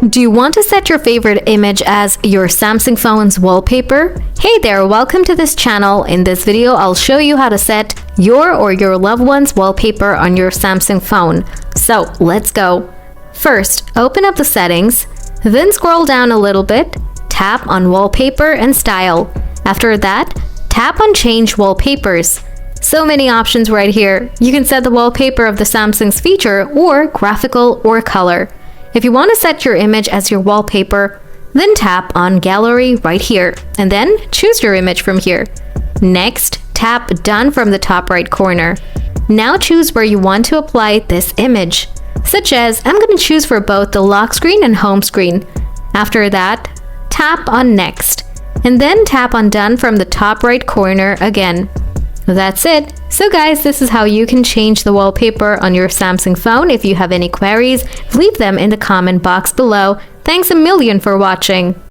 Do you want to set your favorite image as your Samsung phone's wallpaper? Hey there, welcome to this channel. In this video, I'll show you how to set your or your loved one's wallpaper on your Samsung phone. So let's go. First, open up the settings, then scroll down a little bit, tap on Wallpaper and Style. After that, tap on Change Wallpapers. So many options right here. You can set the wallpaper of the Samsung's feature or graphical or color. If you want to set your image as your wallpaper, then tap on Gallery right here, and then choose your image from here. Next, tap Done from the top right corner. Now choose where you want to apply this image, such as I'm going to choose for both the lock screen and home screen. After that, tap on Next, and then tap on Done from the top right corner again. That's it. So guys, this is how you can change the wallpaper on your Samsung phone. If you have any queries, leave them in the comment box below. Thanks a million for watching.